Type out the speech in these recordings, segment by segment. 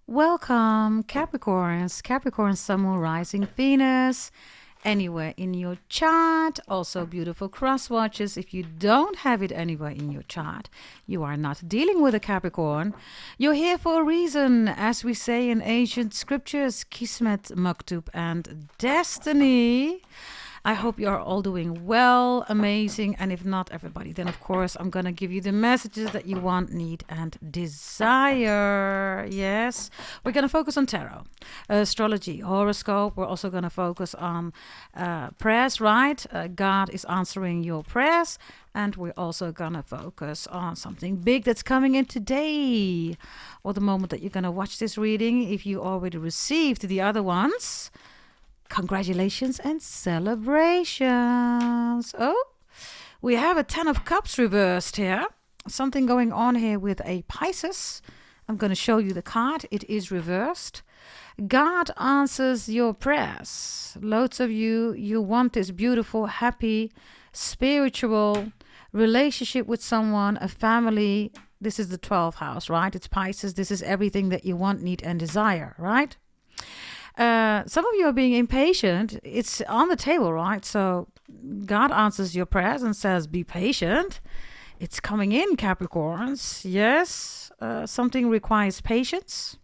Welcome, Capricorns, Capricorn Sun, Moon, Rising, Venus, anywhere in your chart. Also, beautiful cross watches. If you don't have it anywhere in your chart, you are not dealing with a Capricorn. You're here for a reason, as we say in ancient scriptures, Kismet, Maktub, and Destiny. I hope you are all doing well, amazing, and if not, everybody, then of course I'm gonna give you the messages that you want, need, and desire. Yes, we're gonna focus on tarot, astrology, horoscope. We're also gonna focus on prayers, right? God is answering your prayers, and we're also gonna focus on something big that's coming in today, or the moment that you're gonna watch this reading. If you already received the other ones, congratulations and celebrations. Oh, we have a 10 of Cups reversed here. Something going on here with a Pisces. I'm going to show you the card. It is reversed. God answers your prayers. Loads of you want this beautiful, happy, spiritual relationship with someone, a family. This is the 12th house, right? It's Pisces. This is everything that you want, need, and desire, right? Some of you are being impatient. It's on the table, right? So God answers your prayers and says, be patient. It's coming in, Capricorns. Yes, something requires patience.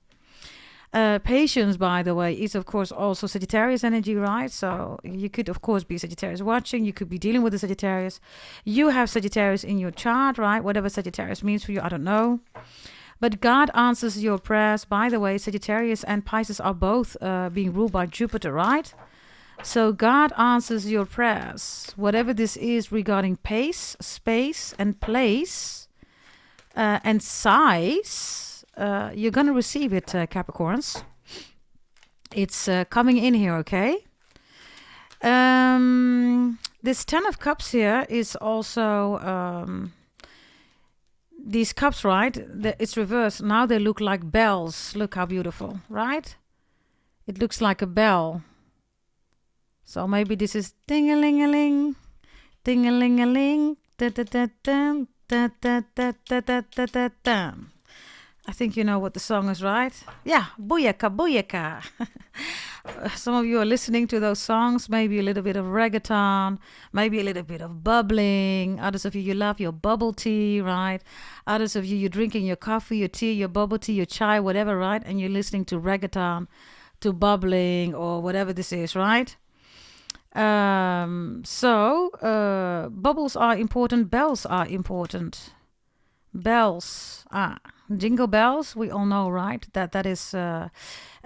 Patience, by the way, is of course also Sagittarius energy, right? So you could, of course, be Sagittarius watching. You could be dealing with the Sagittarius. You have Sagittarius in your chart, right? Whatever Sagittarius means for you, I don't know. But God answers your prayers. By the way, Sagittarius and Pisces are both being ruled by Jupiter, right? So God answers your prayers. Whatever this is regarding pace, space, and place, and size, you're going to receive it, Capricorns. It's coming in here, okay? This 10 of Cups here is also... these cups, right? It's reversed. Now they look like bells. Look how beautiful, right? It looks like a bell. So maybe this is ding-a-ling-a-ling, ding-a-ling-a-ling, da-da-da-dum, da-da-da-da-da-da-da-dum. I think you know what the song is, right? Yeah, booyaka, booyaka. Some of you are listening to those songs, maybe a little bit of reggaeton, maybe a little bit of bubbling. Others of you, you love your bubble tea, right? Others of you, you're drinking your coffee, your tea, your bubble tea, your chai, whatever, right? And you're listening to reggaeton, to bubbling, or whatever this is, right? Bubbles are important, bells are important. Bells, jingle bells, we all know, right? That is a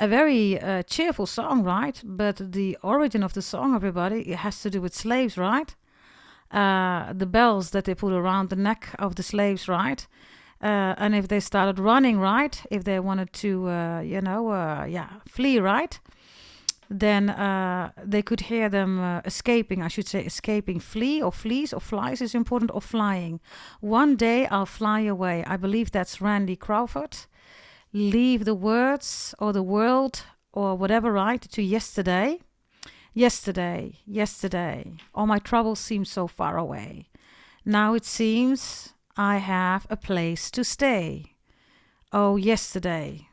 very cheerful song, right? But the origin of the song, everybody, it has to do with slaves, right? The bells that they put around the neck of the slaves, right? And if they started running, right? If they wanted to, flee, right? Then they could hear them escaping. I should say escaping. Flee or flees or flies is important, or flying. One day I'll fly away. I believe that's Randy Crawford. Leave the words or the world or whatever, right, to yesterday. Yesterday, yesterday. All my troubles seem so far away. Now it seems I have a place to stay. Oh, yesterday.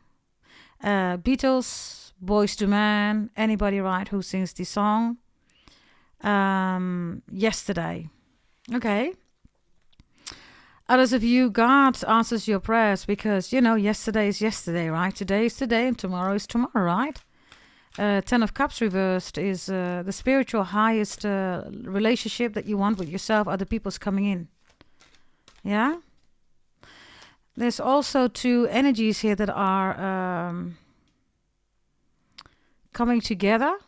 Beatles, Boys to Men, anybody, right, who sings this song? Yesterday. Okay. Others of you, God answers your prayers because, yesterday is yesterday, right? Today is today and tomorrow is tomorrow, right? 10 of Cups reversed is the spiritual highest relationship that you want with yourself. Other people's coming in. Yeah? There's also two energies here that are... coming together,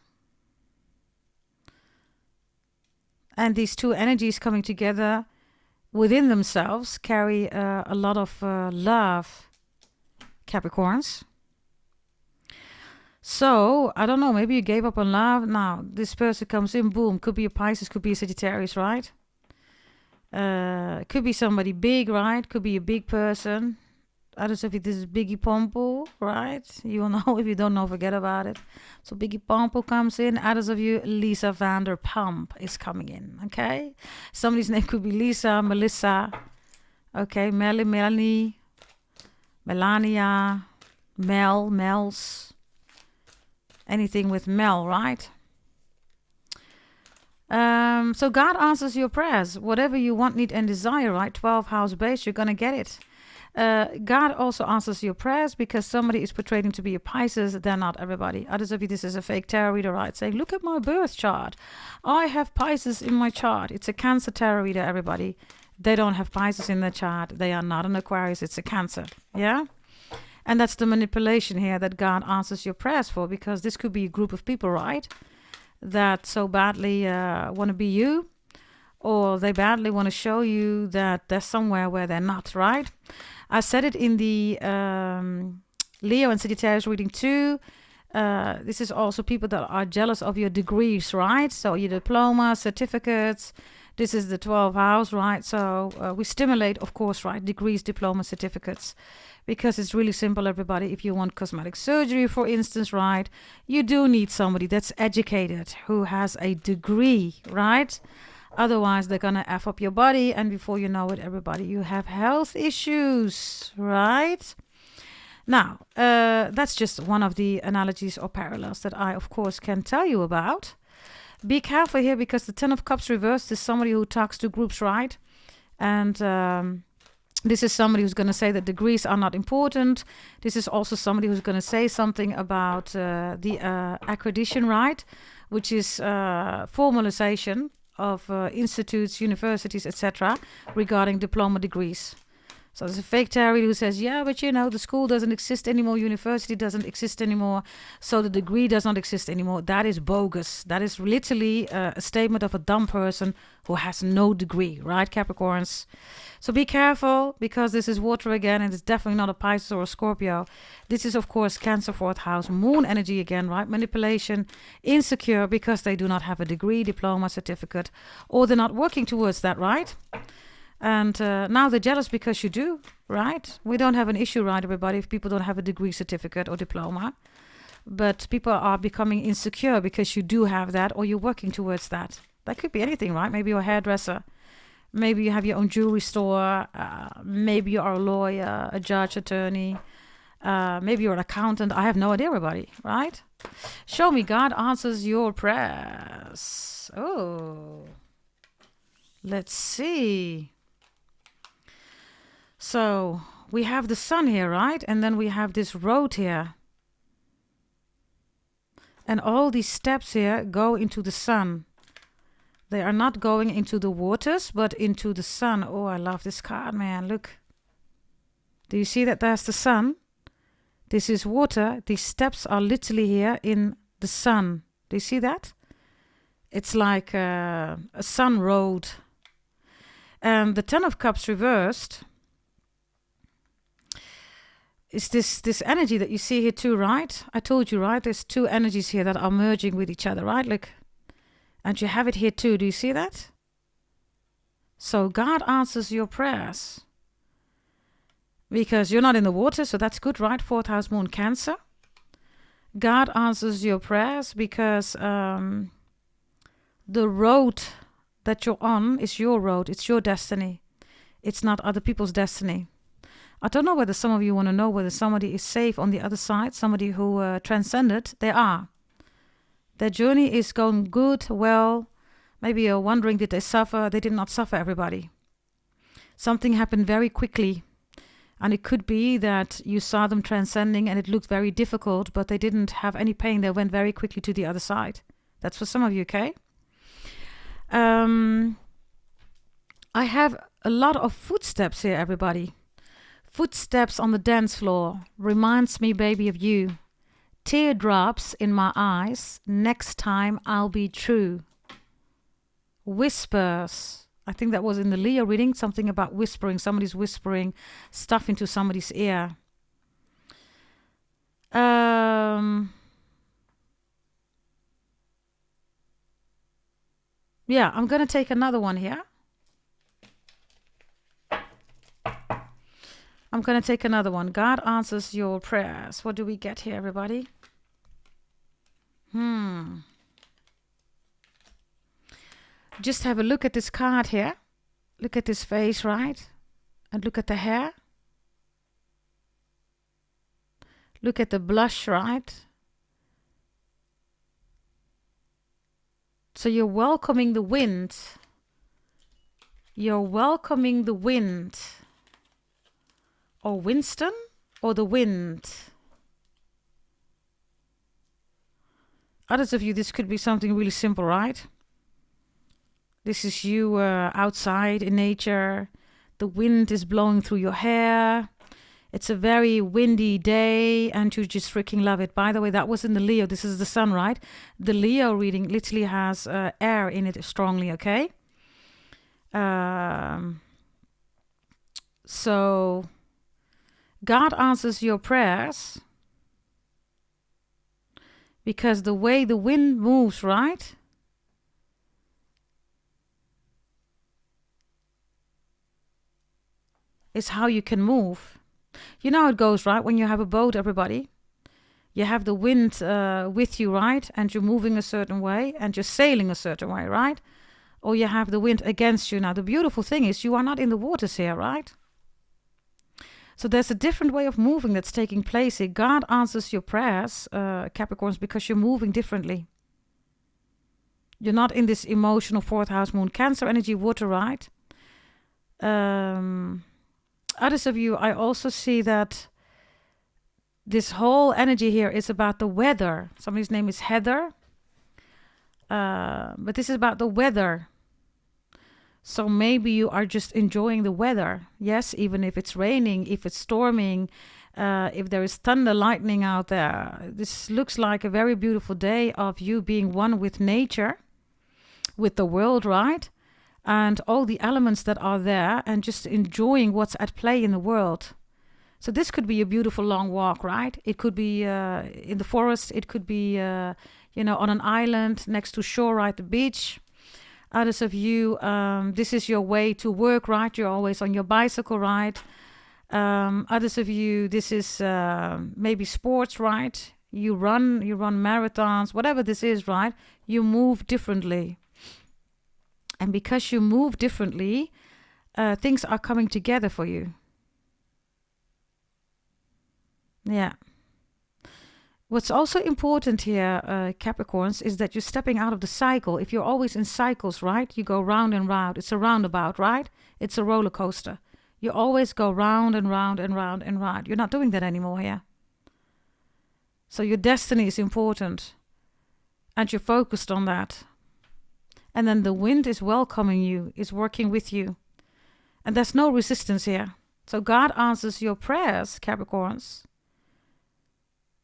and these two energies coming together within themselves carry a lot of love, Capricorns. So I don't know, maybe you gave up on love. Now this person comes in, boom, could be a Pisces, could be a Sagittarius, right? Could be somebody big, right? Could be a big person. Others of you, this is Biggie Pompo, right? You will know. If you don't know, forget about it. So Biggie Pompo comes in. Others of you, Lisa Vanderpump is coming in, okay? Somebody's name could be Lisa, Melissa, okay? Melanie, Melania, Mels, anything with Mel, right? So God answers your prayers. Whatever you want, need, and desire, right? 12 house base, you're going to get it. God also answers your prayers because somebody is portraying to be a Pisces. They're not everybody. Others of you, this is a fake tarot reader, right? Saying, look at my birth chart. I have Pisces in my chart. It's a Cancer tarot reader, everybody. They don't have Pisces in their chart. They are not an Aquarius. It's a Cancer. Yeah? And that's the manipulation here that God answers your prayers for, because this could be a group of people, right? That so badly want to be you, or they badly want to show you that they're somewhere where they're not, right? I said it in the Leo and Sagittarius reading too. This is also people that are jealous of your degrees, right? So your diploma, certificates. This is the 12th house, right? So we stimulate, of course, right? Degrees, diploma, certificates. Because it's really simple, everybody. If you want cosmetic surgery, for instance, right? You do need somebody that's educated, who has a degree, right? Otherwise, they're going to F up your body. And before you know it, everybody, you have health issues, right? Now, that's just one of the analogies or parallels that I, of course, can tell you about. Be careful here, because the Ten of Cups reversed is somebody who talks to groups, right? And this is somebody who's going to say that degrees are not important. This is also somebody who's going to say something about the accreditation, right? Which is formalization of institutes, universities, etc. regarding diploma degrees. So there's a fake tarot who says, yeah, but you know, the school doesn't exist anymore, university doesn't exist anymore, so the degree does not exist anymore. That is bogus. That is literally a statement of a dumb person who has no degree, right, Capricorns? So be careful, because this is water again, and it's definitely not a Pisces or a Scorpio. This is, of course, Cancer 4th house, moon energy again, right? Manipulation, insecure, because they do not have a degree, diploma, certificate, or they're not working towards that, right? And now they're jealous because you do, right? We don't have an issue, right, everybody, if people don't have a degree, certificate, or diploma. But people are becoming insecure because you do have that, or you're working towards that. That could be anything, right? Maybe you're a hairdresser. Maybe you have your own jewelry store. Maybe you are a lawyer, a judge, attorney. Maybe you're an accountant. I have no idea, everybody, right? Show me God answers your prayers. Oh, let's see. So we have the sun here, right? And then we have this road here. And all these steps here go into the sun. They are not going into the waters, but into the sun. Oh, I love this card, man. Look. Do you see that there's the sun? This is water. These steps are literally here in the sun. Do you see that? It's like a sun road. And the Ten of Cups reversed is this energy that you see here too, right? I told you, right? There's two energies here that are merging with each other, right? Look. And you have it here too. Do you see that? So God answers your prayers. Because you're not in the water, so that's good, right? 4th house moon Cancer. God answers your prayers because the road that you're on is your road. It's your destiny. It's not other people's destiny. I don't know whether some of you want to know whether somebody is safe on the other side, somebody who transcended. They are. Their journey is going good, well. Maybe you're wondering, did they suffer? They did not suffer, everybody. Something happened very quickly. And it could be that you saw them transcending and it looked very difficult, but they didn't have any pain. They went very quickly to the other side. That's for some of you, okay? I have a lot of footsteps here, everybody. Footsteps on the dance floor. Reminds me, baby, of you. Teardrops in my eyes. Next time I'll be true. Whispers. I think that was in the Leo reading. Something about whispering. Somebody's whispering stuff into somebody's ear. Yeah, I'm going to take another one here. I'm going to take another one. God answers your prayers. What do we get here, everybody? Just have a look at this card here. Look at this face, right? And look at the hair. Look at the blush, right? So you're welcoming the wind. You're welcoming the wind. Or Winston, or the wind. Others of you, this could be something really simple, right? This is you outside in nature. The wind is blowing through your hair. It's a very windy day and you just freaking love it. By the way, that was in the Leo. This is the sun, right? The Leo reading literally has air in it strongly, okay? So God answers your prayers because the way the wind moves, right? Is how you can move. You know how it goes, right? When you have a boat, everybody, you have the wind with you, right? And you're moving a certain way and you're sailing a certain way, right? Or you have the wind against you. Now, the beautiful thing is you are not in the waters here, right? So there's a different way of moving that's taking place here. God answers your prayers, Capricorns, because you're moving differently. You're not in this emotional fourth house moon. Cancer energy, water, right? Others of you, I also see that this whole energy here is about the weather. Somebody's name is Heather. But this is about the weather. So maybe you are just enjoying the weather. Yes, even if it's raining, if it's storming, if there is thunder, lightning out there. This looks like a very beautiful day of you being one with nature, with the world, right? And all the elements that are there and just enjoying what's at play in the world. So this could be a beautiful long walk, right? It could be in the forest. It could be, on an island next to shore, right, the beach. Others of you, this is your way to work, right? You're always on your bicycle, right? Others of you, this is maybe sports, right? You run marathons, whatever this is, right? You move differently. And because you move differently, things are coming together for you. Yeah. What's also important here, Capricorns, is that you're stepping out of the cycle. If you're always in cycles, right? You go round and round. It's a roundabout, right? It's a roller coaster. You always go round and round and round and round. You're not doing that anymore here. So your destiny is important. And you're focused on that. And then the wind is welcoming you, is working with you. And there's no resistance here. So God answers your prayers, Capricorns.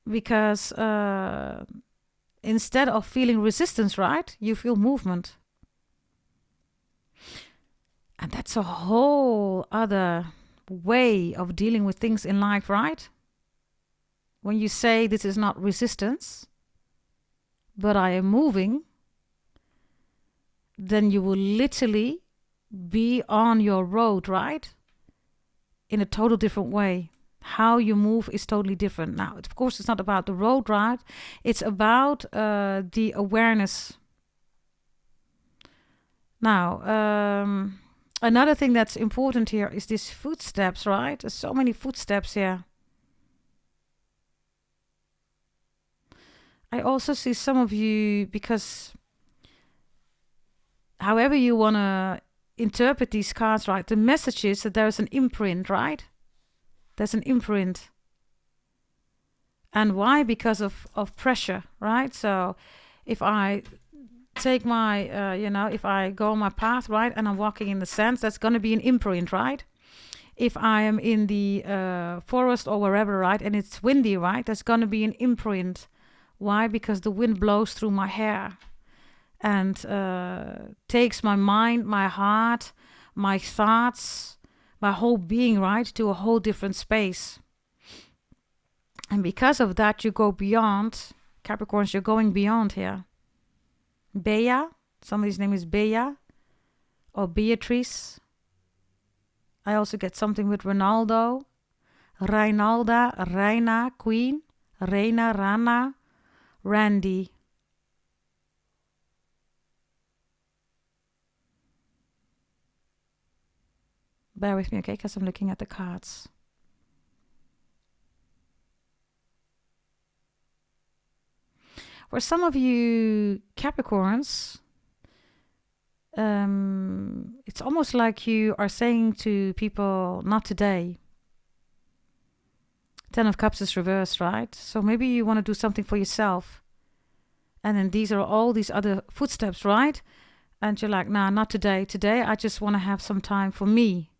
Because instead of feeling resistance, right, you feel movement. And that's a whole other way of dealing with things in life, right? When you say this is not resistance, but I am moving, then you will literally be on your road, right? In a total different way. How you move is totally different. Now, of course, it's not about the road, right? It's about the awareness. Now, another thing that's important here is these footsteps, right? There's so many footsteps here. I also see some of you, because however you want to interpret these cards, right? The message is that there's an imprint, right? There's an imprint. And why? Because of pressure, right? So if I take my, if I go on my path, right, and I'm walking in the sands, that's going to be an imprint, right? If I am in the forest or wherever, right, and it's windy, right, there's going to be an imprint. Why? Because the wind blows through my hair and takes my mind, my heart, my thoughts, my whole being, right, to a whole different space. And because of that, you go beyond. Capricorns, you're going beyond here. Bea, somebody's name is Bea or Beatrice. I also get something with Ronaldo, Reinalda, Reina, Queen, Reina, Rana, Randy. Bear with me, okay, because I'm looking at the cards. For some of you Capricorns, it's almost like you are saying to people, not today. 10 of Cups is reversed, right? So maybe you want to do something for yourself. And then these are all these other footsteps, right? And you're like, nah, not today. Today, I just want to have some time for me.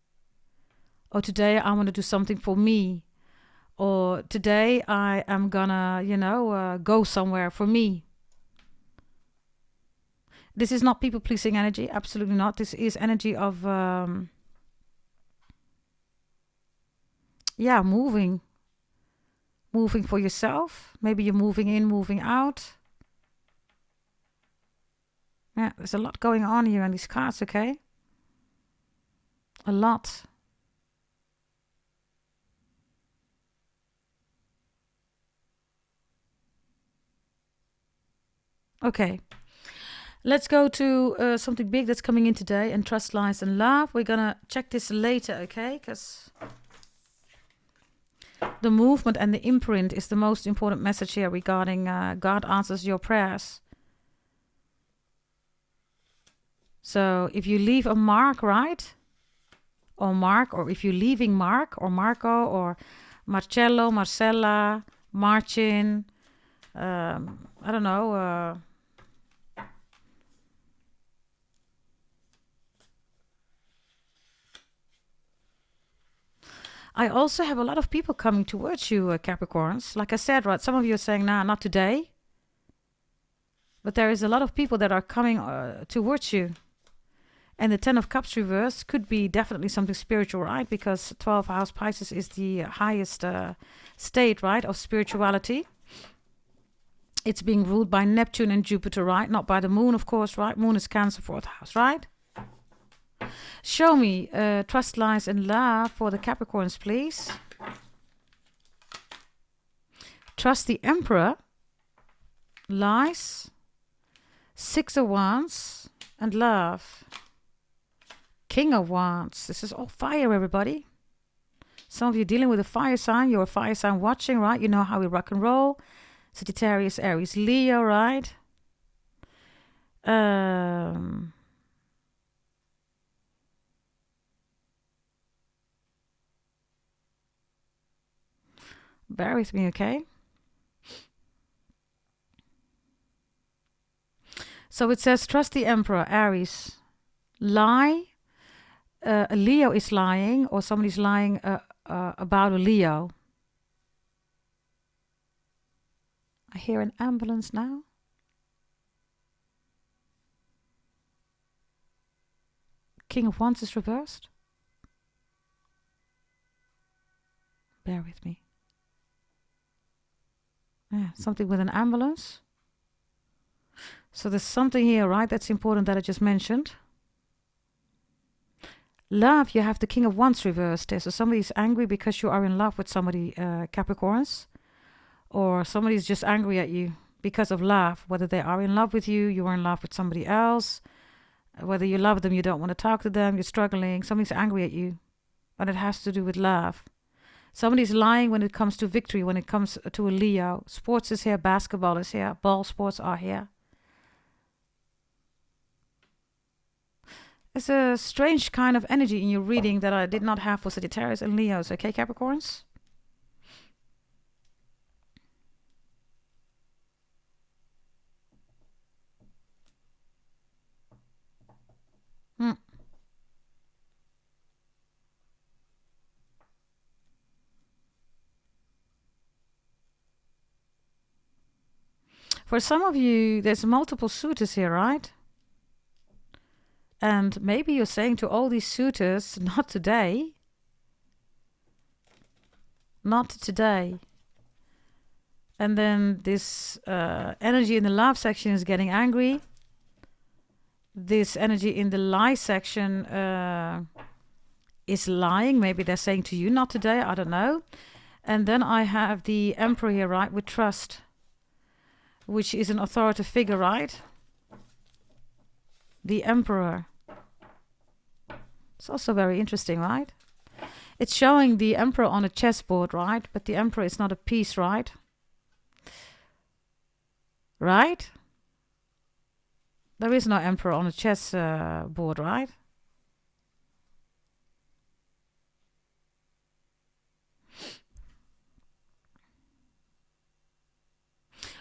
Or today, I want to do something for me. Or today, I am gonna, go somewhere for me. This is not people-pleasing energy. Absolutely not. This is energy of, moving. Moving for yourself. Maybe you're moving in, moving out. Yeah, there's a lot going on here on these cards, okay? A lot. Okay. Let's go to something big that's coming in today, and trust, lies, and love. We're gonna check this later, okay? Because the movement and the imprint is the most important message here regarding God answers your prayers. So if you leave a mark, right? Or if you're leaving Mark or Marco or Marcello, Marcella, Marcin, I don't know. I also have a lot of people coming towards you, Capricorns. Like I said, right, some of you are saying, nah, not today. But there is a lot of people that are coming towards you. And the 10 of Cups reversed could be definitely something spiritual, right? Because 12th house Pisces is the highest state, right, of spirituality. It's being ruled by Neptune and Jupiter, right? Not by the moon, of course, right? Moon is Cancer, 4th house, right? Show me trust, lies, and love for the Capricorns, please. Trust the Emperor. Lies. 6 of Wands. And love. King of Wands. This is all fire, everybody. Some of you dealing with a fire sign. You're a fire sign watching, right? You know how we rock and roll. Sagittarius, Aries, Leo, right? Bear with me, okay? So it says, trust the Emperor, Aries. Lie. A Leo is lying, or somebody's lying about a Leo. I hear an ambulance now. King of Wands is reversed. Bear with me. Yeah, something with an ambulance. So there's something here, right? That's important that I just mentioned. Love, you have the King of Wands reversed there. So somebody's angry because you are in love with somebody, Capricorns. Or somebody's just angry at you because of love. Whether they are in love with you, you are in love with somebody else. Whether you love them, you don't want to talk to them, you're struggling. Somebody's angry at you. But it has to do with love. Somebody's lying when it comes to victory, when it comes to a Leo. Sports is here, basketball is here, ball sports are here. It's a strange kind of energy in your reading that I did not have for Sagittarius and Leos. Okay, Capricorns? For some of you, there's multiple suitors here, right? And maybe you're saying to all these suitors, not today. Not today. And then this energy in the love section is getting angry. This energy in the lie section is lying. Maybe they're saying to you, not today, I don't know. And then I have the Emperor here, right, with trust, which is an authoritative figure, right? The Emperor. It's also very interesting, right? It's showing the Emperor on a chessboard, right? But the Emperor is not a piece, right? right? There is no emperor on a chess board, right?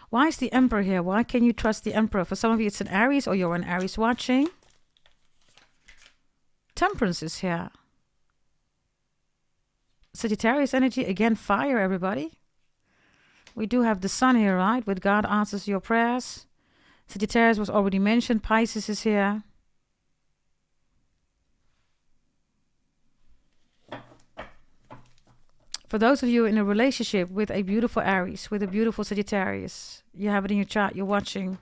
Why is the emperor here? Why can you trust the emperor? For some of you, it's an Aries, or you're an Aries watching. Temperance is here. Sagittarius energy, again, fire, everybody. We do have the sun here, right? With God answers your prayers. Sagittarius was already mentioned. Pisces is here. For those of you in a relationship with a beautiful Aries, with a beautiful Sagittarius, you have it in your chart, you're watching,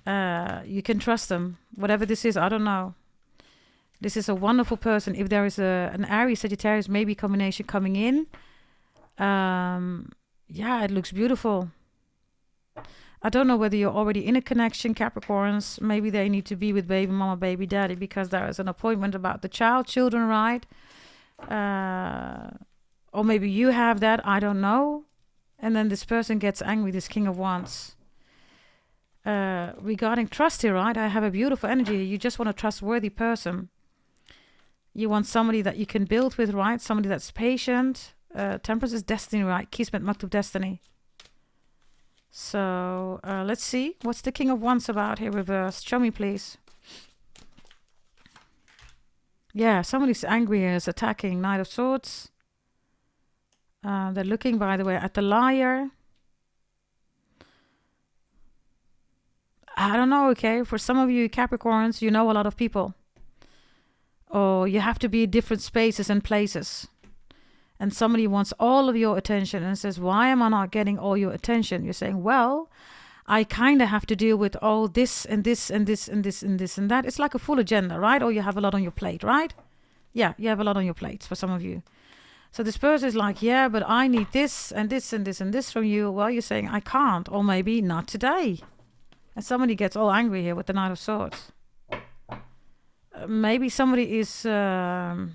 you can trust them. Whatever this is, I don't know. This is a wonderful person. If there is an Aries Sagittarius maybe combination coming in, yeah, it looks beautiful. I don't know whether you're already in a connection, Capricorns. Maybe they need to be with baby mama, baby daddy, because there is an appointment about the children, right? Or maybe you have that, I don't know. And then this person gets angry, this King of Wands. Regarding trust here, right? I have a beautiful energy. You just want a trustworthy person. You want somebody that you can build with, right? Somebody that's patient. Temperance is destiny, right? Kismet Maktub, destiny. So let's see. What's the King of Wands about here reversed? Show me, please. Yeah, somebody's angry here, is attacking. Knight of Swords. They're looking, by the way, at the liar. I don't know, okay? For some of you Capricorns, you know a lot of people. Or you have to be in different spaces and places. And somebody wants all of your attention and says, why am I not getting all your attention? You're saying, well, I kind of have to deal with all this and this and this and this and this and that. It's like a full agenda, right? Or you have a lot on your plate, right? Yeah, you have a lot on your plate for some of you. So this person is like, yeah, but I need this and this and this and this from you. Well, you're saying, I can't, or maybe not today. And somebody gets all angry here with the Knight of Swords. Maybe somebody is trying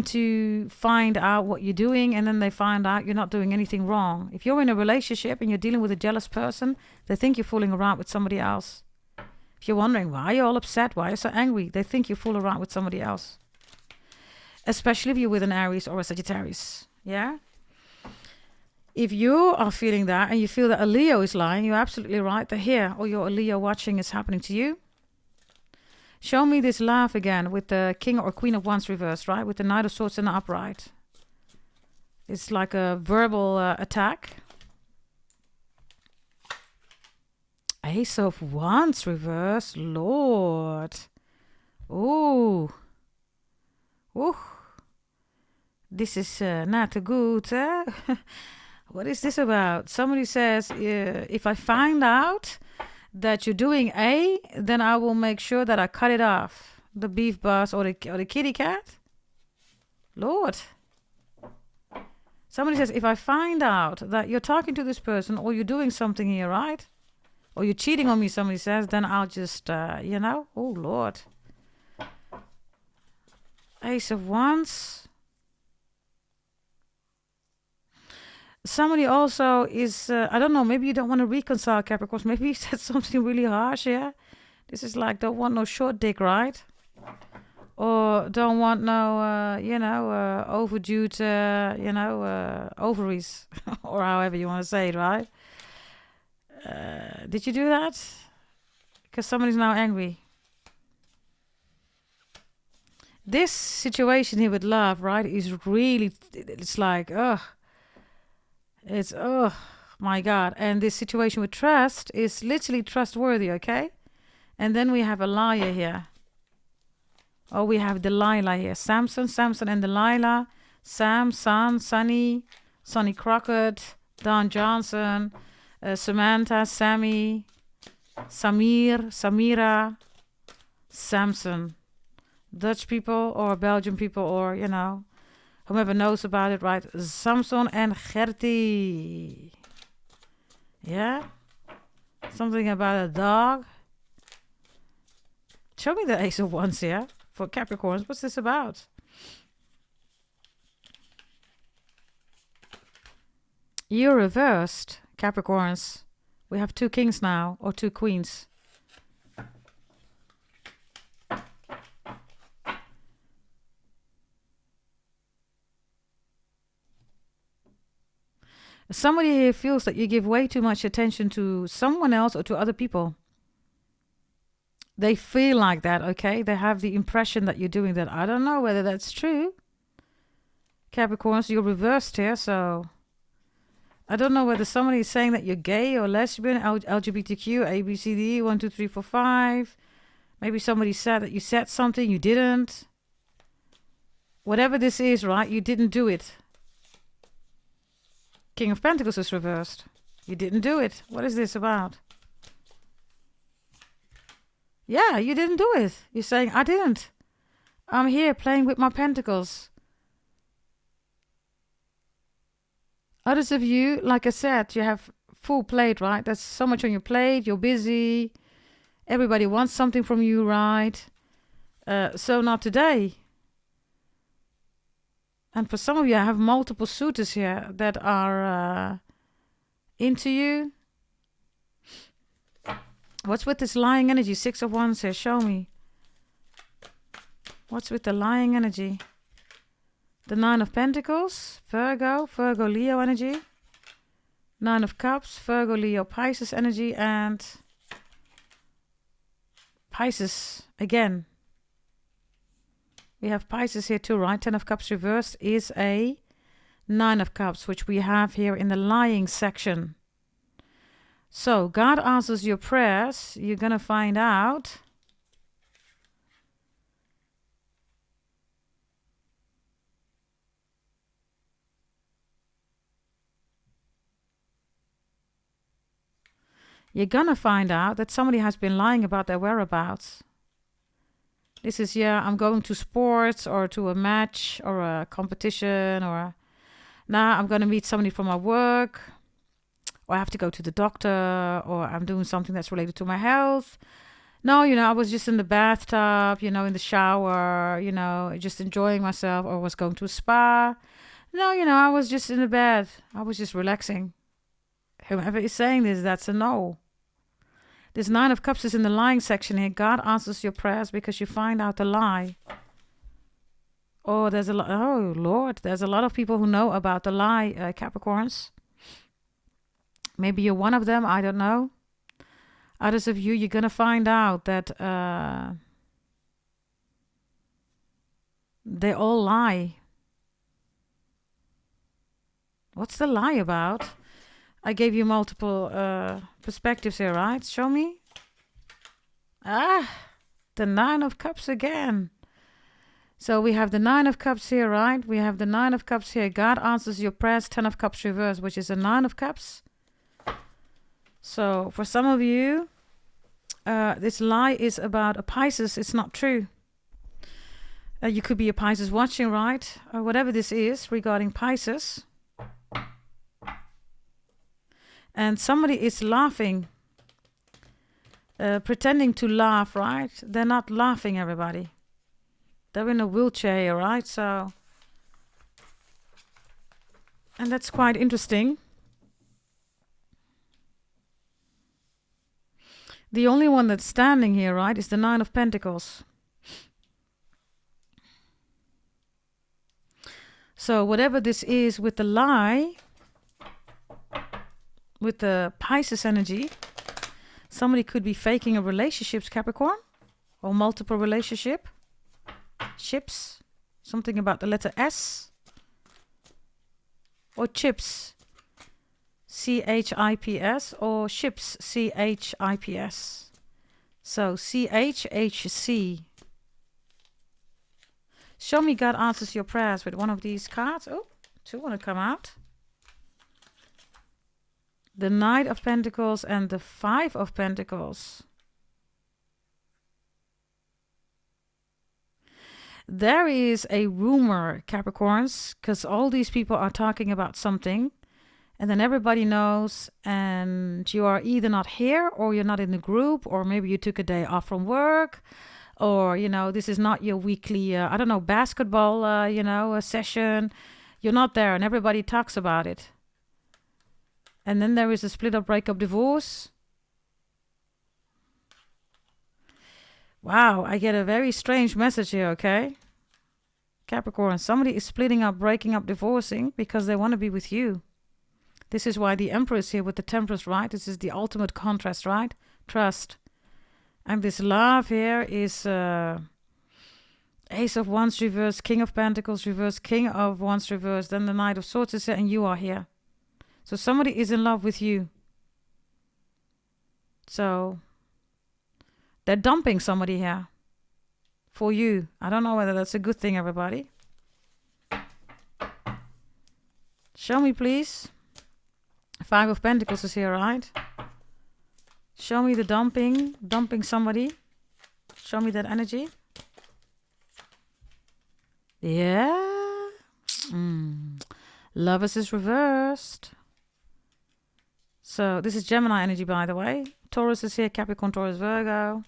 to find out what you're doing, and then they find out you're not doing anything wrong. If you're in a relationship and you're dealing with a jealous person, they think you're fooling around with somebody else. If you're wondering why you're all upset, why you're so angry, they think you fool around with somebody else. Especially if you're with an Aries or a Sagittarius. Yeah? If you are feeling that and you feel that a Leo is lying, you're absolutely right. That here, or you're a Leo watching, is happening to you. Show me this love again with the King or Queen of Wands reversed, right? With the Knight of Swords in the upright. It's like a verbal attack. Ace of Wands reversed. Lord. Ooh. Ooh. This is not good, eh? What is this about? Somebody says, if I find out that you're doing A, then I will make sure that I cut it off. The beef bus or the kitty cat. Lord. Somebody says, if I find out that you're talking to this person or you're doing something here, right? Or you're cheating on me, somebody says, then I'll just, oh, Lord. Ace of Wands. Somebody also is, I don't know, maybe you don't want to reconcile, Capricorns. Maybe you said something really harsh, yeah? This is like, don't want no short dick, right? Or don't want no, overdue, ovaries. Or however you want to say it, right? Did you do that? Because somebody's now angry. This situation here with love, right, is really, it's like, ugh. It's, oh my God. And this situation with trust is literally trustworthy, okay? And then we have a liar here. Oh, we have Delilah here. Samson and Delilah. Sam, Son, Sonny Crockett, Don Johnson, Samantha, Sammy, Samira, Samson. Dutch people or Belgian people or, whomever knows about it, right? Samson and Gertie. Yeah? Something about a dog. Show me the Ace of Wands here for Capricorns. What's this about? You're reversed, Capricorns. We have 2 kings now, or 2 queens. Somebody here feels that you give way too much attention to someone else or to other people. They feel like that, okay? They have the impression that you're doing that. I don't know whether that's true. Capricorns, you're reversed here, so I don't know whether somebody is saying that you're gay or lesbian, LGBTQ, A, B, C, D, 1, 2, 3, 4, 5. Maybe somebody said that you said something, you didn't. Whatever this is, right, you didn't do it. King of Pentacles is reversed. You didn't do it. What is this about? Yeah, you didn't do it. You're saying, I didn't. I'm here playing with my pentacles. Others of you, like I said, you have full plate, right? There's so much on your plate. You're busy. Everybody wants something from you, right? So not today. And for some of you, I have multiple suitors here that are into you. What's with this lying energy? 6 of Wands here. Show me. What's with the lying energy? The 9 of Pentacles. Virgo. Virgo, Leo energy. 9 of Cups. Virgo, Leo, Pisces energy. And Pisces again. We have Pisces here too, right? 10 of Cups reversed is a 9 of Cups, which we have here in the lying section. So, God answers your prayers. You're going to find out. You're going to find out that somebody has been lying about their whereabouts. This is, yeah, I'm going to sports or to a match or a competition or now I'm going to meet somebody from my work or I have to go to the doctor or I'm doing something that's related to my health. No, I was just in the bathtub, in the shower, just enjoying myself or was going to a spa. No, I was just in the bed. I was just relaxing. Whoever is saying this, that's a no. This 9 of Cups is in the lying section here. God answers your prayers because you find out the lie. Oh, there's a lot. Oh, Lord. There's a lot of people who know about the lie, Capricorns. Maybe you're one of them. I don't know. Others of you, you're going to find out that they all lie. What's the lie about? I gave you multiple perspectives here, right? Show me. The 9 of Cups again. So we have the 9 of Cups here, right? We have the 9 of Cups here. God answers your prayers. 10 of Cups reverse, which is a 9 of Cups. So for some of you, this lie is about a Pisces. It's not true. You could be a Pisces watching, right? Or whatever this is regarding Pisces. And somebody is laughing, pretending to laugh, right? They're not laughing, everybody. They're in a wheelchair, right? So, and that's quite interesting. The only one that's standing here, right, is the 9 of Pentacles. So whatever this is with the lie, with the Pisces energy, somebody could be faking a relationship, Capricorn, or multiple ships, something about the letter S, or chips, CHIPS, or ships, CHIPS. So CHHC. Show me God answers your prayers with one of these cards. Oh, 2 want to come out. The Knight of Pentacles and the 5 of Pentacles. There is a rumor, Capricorns, because all these people are talking about something, and then everybody knows, and you are either not here, or you're not in the group, or maybe you took a day off from work, or, this is not your weekly, basketball, a session. You're not there, and everybody talks about it. And then there is a split up, breakup, divorce. Wow, I get a very strange message here, okay? Capricorn, somebody is splitting up, breaking up, divorcing because they want to be with you. This is why the Emperor is here with the Temperance, right? This is the ultimate contrast, right? Trust. And this love here is Ace of Wands reversed, King of Pentacles reversed, King of Wands reversed, then the Knight of Swords is here, and you are here. So somebody is in love with you. So they're dumping somebody here for you. I don't know whether that's a good thing, everybody. Show me, please. Five of Pentacles is here, right? Show me the dumping somebody. Show me that energy. Yeah. Lovers is reversed. So this is Gemini energy, by the way. Taurus is here, Capricorn, Taurus, Virgo.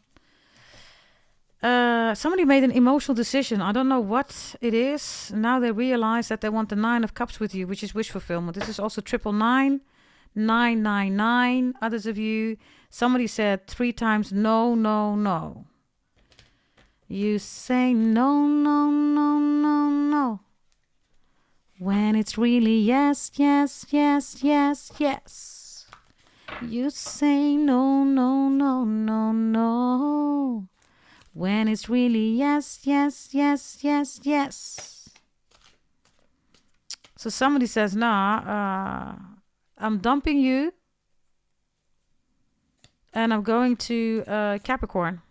Somebody made an emotional decision. I don't know what it is. Now they realize that they want the 9 of Cups with you, which is wish fulfillment. This is also 999, 999. Others of you, somebody said 3 times no, no, no. You say no, no, no, no, no. When it's really yes, yes, yes, yes, yes. You say no, no, no, no, no. When it's really yes, yes, yes, yes, yes. So somebody says, nah, I'm dumping you. And I'm going to Capricorn.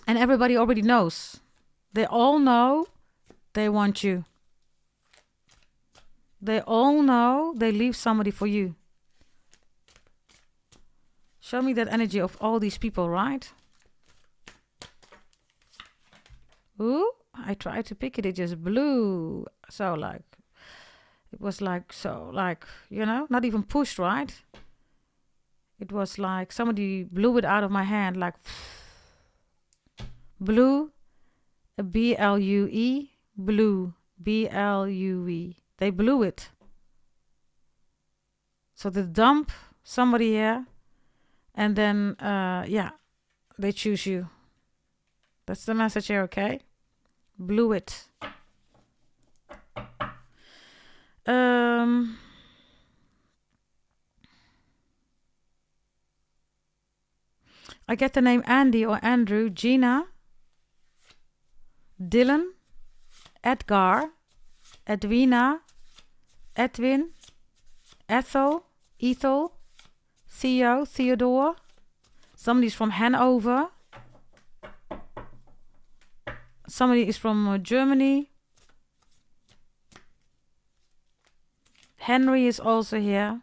And everybody already knows. They all know they want you. They all know they leave somebody for you. Show me that energy of all these people, right? Ooh, I tried to pick it. It just blew. So like, it was like, so like, you know, not even pushed, right? It was like somebody blew it out of my hand, like blue, B-L-U-E, blue, B-L-U-E. They blew it. So they dump somebody here, and then, yeah, they choose you. That's the message here, okay? Blew it. I get the name Andy or Andrew, Gina, Dylan, Edgar, Edwina, Edwin, Ethel, Theo, Theodore. Somebody's from Hanover. Somebody is from Germany. Henry is also here.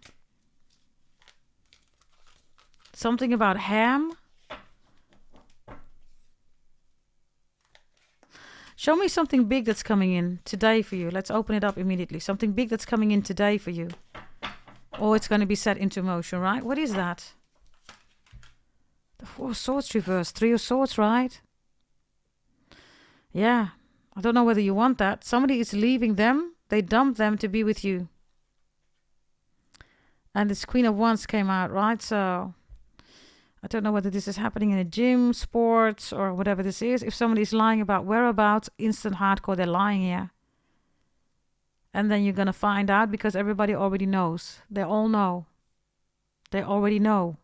Something about ham. Show me something big that's coming in today for you. Let's open it up immediately. Something big that's coming in today for you. Or it's going to be set into motion, right? What is that? The 4 of Swords reversed. 3 of Swords, right? Yeah. I don't know whether you want that. Somebody is leaving them. They dump them to be with you. And this Queen of Wands came out, right? So I don't know whether this is happening in a gym, sports, or whatever this is. If somebody's lying about whereabouts, instant hardcore, they're lying here. And then you're going to find out because everybody already knows. They all know. They already know.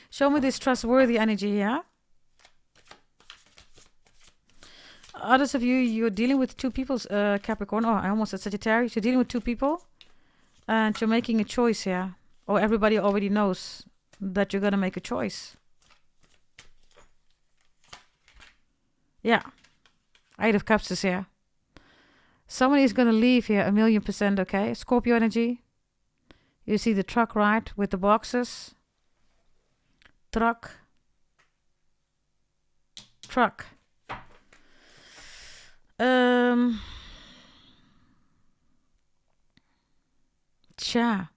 Show me this trustworthy energy here. Others of you, you're dealing with 2 people, Capricorn. Oh, I almost said Sagittarius. You're dealing with 2 people. And you're making a choice here. Or everybody already knows that you're going to make a choice. Yeah. 8 of Cups is here. Somebody is going to leave here 1,000,000%, okay? Scorpio energy. You see the truck, right? With the boxes. Truck. Tja.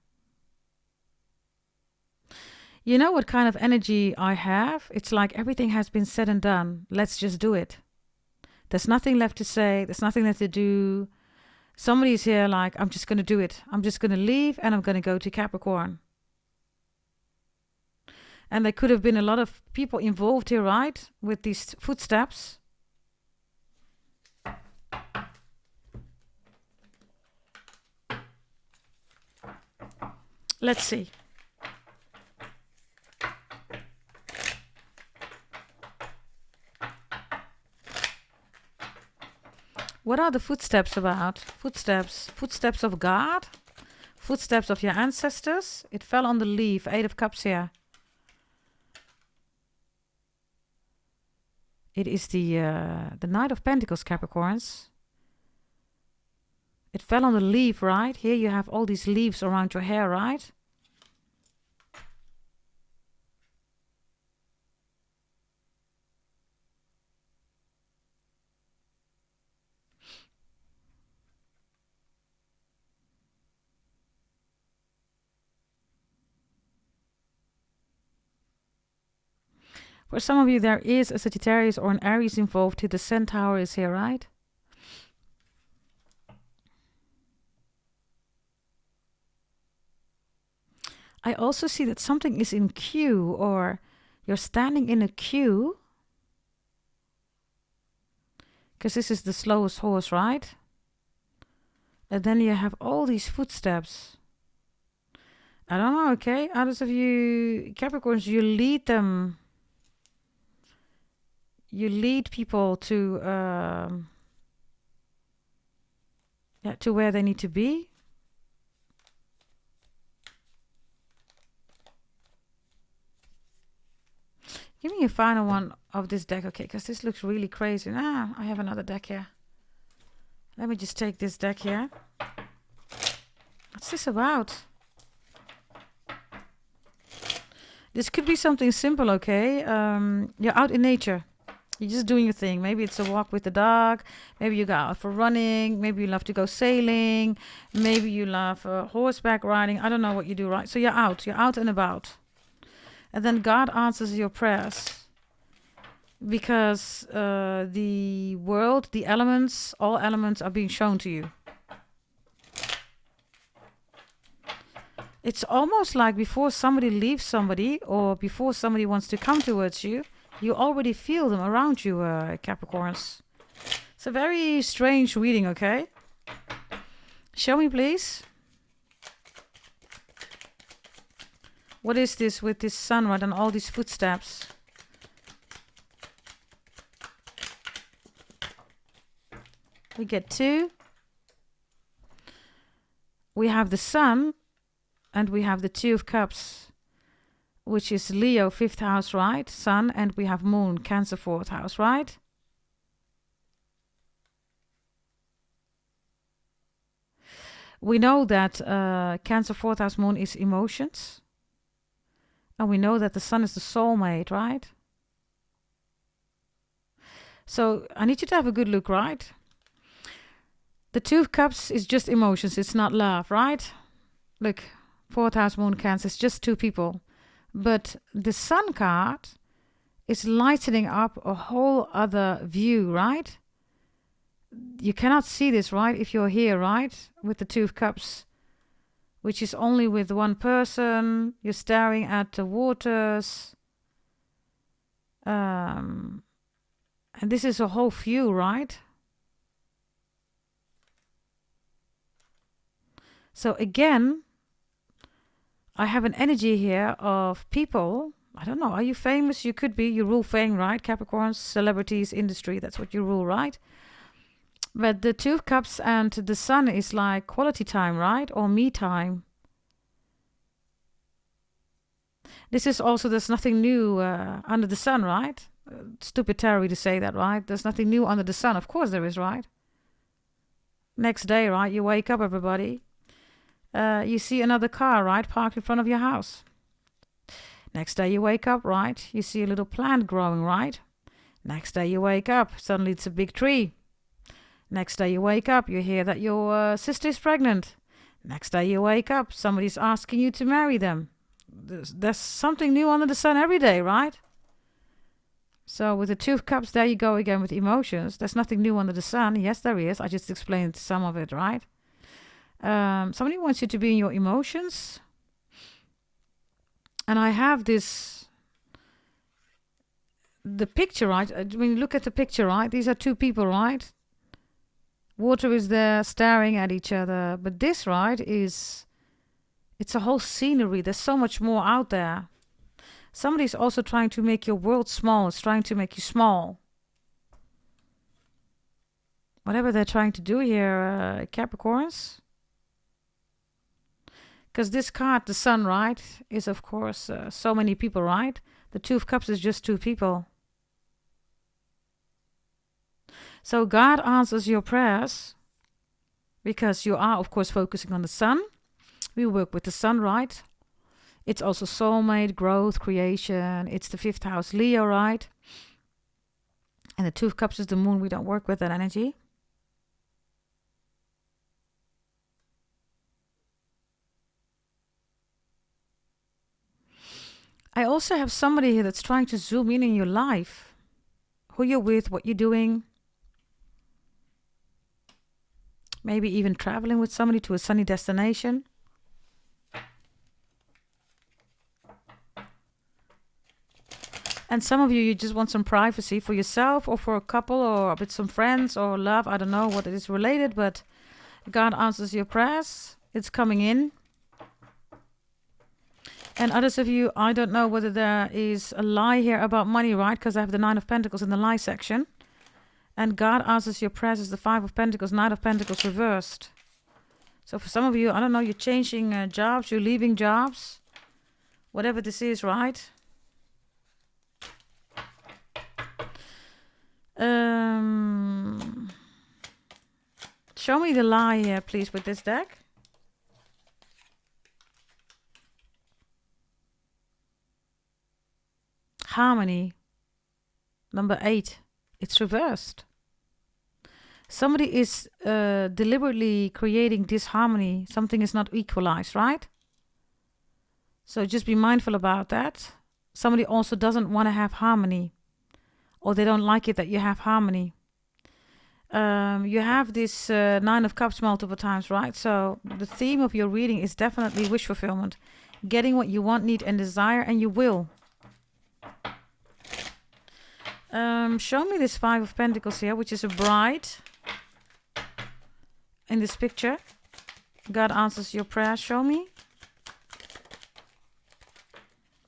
You know what kind of energy I have? It's like everything has been said and done. Let's just do it. There's nothing left to say. There's nothing left to do. Somebody's here like, I'm just going to do it. I'm just going to leave and I'm going to go to Capricorn. And there could have been a lot of people involved here, right? With these footsteps. Let's see. What are the footsteps about? Footsteps of God, footsteps of your ancestors. It fell on the leaf, 8 of Cups here. It is the Knight of Pentacles, Capricorns. It fell on the leaf, right? Here you have all these leaves around your hair, right? For some of you, there is a Sagittarius or an Aries involved. The Centaur is here, right? I also see that something is in queue, or you're standing in a queue. Because this is the slowest horse, right? And then you have all these footsteps. I don't know, okay? Others of you, Capricorns, you lead them. You lead people to where they need to be. Give me a final one of this deck, okay? Because this looks really crazy. I have another deck here. Let me just take this deck here. What's this about? This could be something simple, okay? You're out in nature. You're just doing your thing. Maybe it's a walk with the dog. Maybe you go out for running. Maybe you love to go sailing. Maybe you love horseback riding. I don't know what you do, right? So you're out. You're out and about. And then God answers your prayers. Because the world, the elements, all elements are being shown to you. It's almost like before somebody leaves somebody, or before somebody wants to come towards you, you already feel them around you, Capricorns. It's a very strange reading, okay? Show me, please. What is this with this sun, right, and all these footsteps? We get 2. We have the sun, and we have the 2 of Cups, which is Leo, 5th house, right? Sun, and we have Moon, Cancer, 4th house, right? We know that Cancer, 4th house, Moon is emotions. And we know that the Sun is the soulmate, right? So I need you to have a good look, right? The 2 of Cups is just emotions. It's not love, right? Look, 4th house, Moon, Cancer, it's just 2 people. But the Sun card is lightening up a whole other view, right? You cannot see this, right? If you're here, right? With the 2 of Cups, which is only with one person. You're staring at the waters. And this is a whole view, right? So again, I have an energy here of people. I don't know. Are you famous? You could be. You rule fame, right? Capricorns, celebrities, industry. That's what you rule, right? But the 2 of Cups and the Sun is like quality time, right? Or me time. This is also, there's nothing new under the sun, right? Stupid Terry to say that, right? There's nothing new under the sun. Of course there is, right? Next day, right? You wake up, everybody. You see another car, right? Parked in front of your house. Next day you wake up, right? You see a little plant growing, right? Next day you wake up. Suddenly it's a big tree. Next day you wake up. You hear that your sister is pregnant. Next day you wake up. Somebody's asking you to marry them. There's something new under the sun every day, right? So with the Two of Cups, there you go again with emotions. There's nothing new under the sun. Yes, there is. I just explained some of it, right? Somebody wants you to be in your emotions. And I have the picture, right? When you look at the picture, right? These are two people, right? Water is there staring at each other. But this, right, it's a whole scenery. There's so much more out there. Somebody's also trying to make your world small. It's trying to make you small. Whatever they're trying to do here, Capricorns. Because this card, the sun, right, is of course so many people, right? The Two of Cups is just two people. So God answers your prayers because you are, of course, focusing on the sun. We work with the sun, right? It's also soulmate, growth, creation. It's the 5th house Leo, right? And the Two of Cups is the moon. We don't work with that energy. I also have somebody here that's trying to zoom in your life. Who you're with, what you're doing. Maybe even traveling with somebody to a sunny destination. And some of you just want some privacy for yourself or for a couple or with some friends or love. I don't know what it is related, but God answers your prayers. It's coming in. And others of you, I don't know whether there is a lie here about money, right? Because I have the 9 of Pentacles in the lie section. And God answers your prayers as the 5 of Pentacles, 9 of Pentacles reversed. So for some of you, I don't know, you're changing jobs, you're leaving jobs. Whatever this is, right? Show me the lie here, please, with this deck. Harmony. Number 8. It's reversed. Somebody is deliberately creating disharmony. Something is not equalized, right? So just be mindful about that. Somebody also doesn't want to have harmony. Or they don't like it that you have harmony. You have this 9 of Cups multiple times, right? So the theme of your reading is definitely wish fulfillment. Getting what you want, need, and desire, and you will. Show me this 5 of Pentacles here, which is a bride. In this picture. God answers your prayer. Show me.